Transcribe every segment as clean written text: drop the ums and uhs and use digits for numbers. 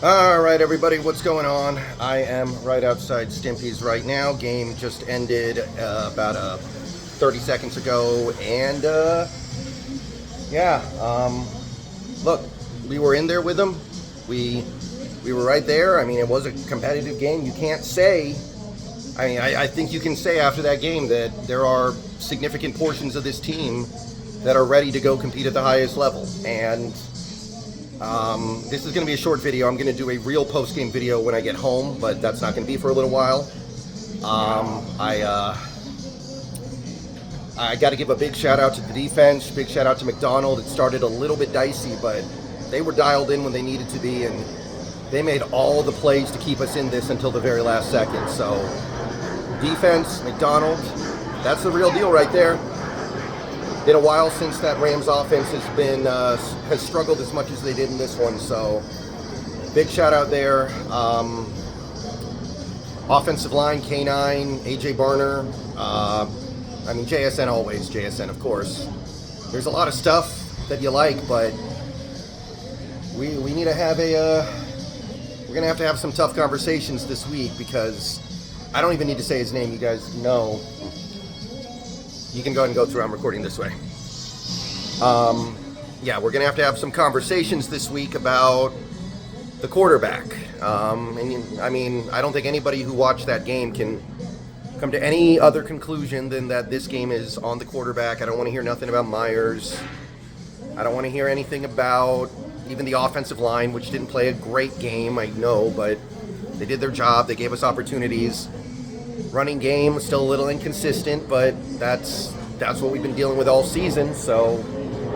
Alright everybody, what's going on? I am right outside Stimpy's right now. Game just ended about 30 seconds ago, and look, we were in there with them. We were right there. I mean, it was a competitive game. You can't say, I think you can say after that game that there are significant portions of this team that are ready to go compete at the highest level, and this is going to be a short video. I'm going to do a real post-game video when I get home, but that's not going to be for a little while. I got to give a big shout out to the defense, big shout out to McDonald. It started a little bit dicey, but they were dialed in when they needed to be, and they made all the plays to keep us in this until the very last second. So defense, McDonald, that's the real deal right there. Been a while since that Rams offense has struggled as much as they did in this one, so big shout out there. Offensive line, K9, AJ Barner, JSN always, JSN of course. There's a lot of stuff that you like, but we need to have we're gonna have to have some tough conversations this week, because I don't even need to say his name, you guys know. You can go ahead and go through. I'm recording this way. We're going to have some conversations this week about the quarterback. I don't think anybody who watched that game can come to any other conclusion than that this game is on the quarterback. I don't want to hear nothing about Myers. I don't want to hear anything about even the offensive line, which didn't play a great game, I know, but they did their job. They gave us opportunities. Running game still a little inconsistent, but that's what we've been dealing with all season. So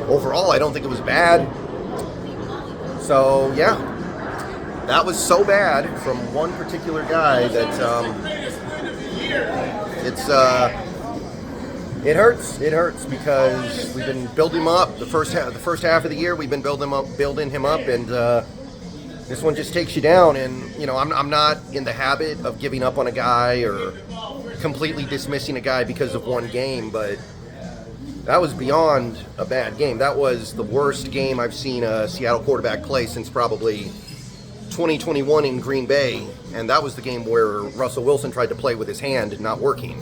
overall, I don't think it was bad. So yeah, that was so bad from one particular guy that it hurts. It hurts because we've been building him up the first half of the year. We've been building him up, and this one just takes you down. And I'm not in the habit of giving up on a guy or completely dismissing a guy because of one game, but that was beyond a bad game. That was the worst game I've seen a Seattle quarterback play since probably 2021 in Green Bay, and that was the game where Russell Wilson tried to play with his hand, not working.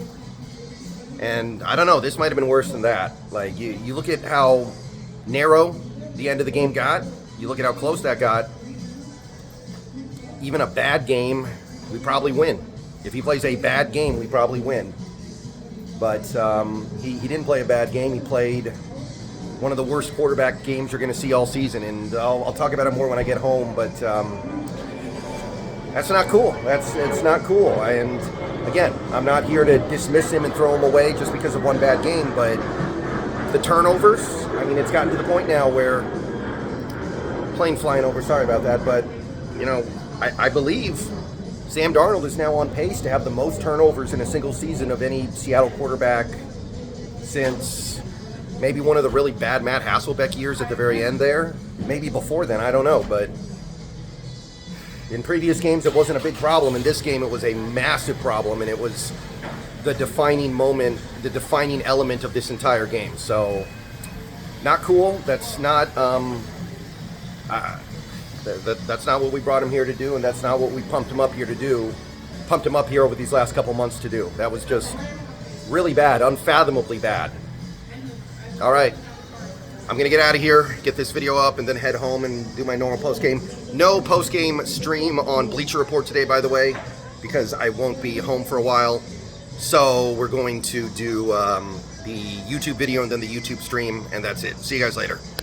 And I don't know, this might have been worse than that. Like, you look at how narrow the end of the game got, you look at how close that got. Even a bad game, we probably win. If he plays a bad game, we probably win. But he didn't play a bad game. He played one of the worst quarterback games you're going to see all season, and I'll talk about it more when I get home. But that's not cool. It's not cool. And again, I'm not here to dismiss him and throw him away just because of one bad game. But the turnovers, it's gotten to the point now where plane flying over. Sorry about that, but I believe Sam Darnold is now on pace to have the most turnovers in a single season of any Seattle quarterback since maybe one of the really bad Matt Hasselbeck years at the very end there. Maybe before then, I don't know. But in previous games, it wasn't a big problem. In this game, it was a massive problem, and it was the defining moment, the defining element of this entire game. So, not cool. That's not... That's not what we brought him here to do, and that's not what we pumped him up here to do. Pumped him up here over these last couple months to do. That was just really bad, unfathomably bad. All right, I'm gonna get out of here, get this video up, and then head home and do my normal post-game. No post-game stream on Bleacher Report today, by the way, because I won't be home for a while. So we're going to do the YouTube video and then the YouTube stream, and that's it. See you guys later.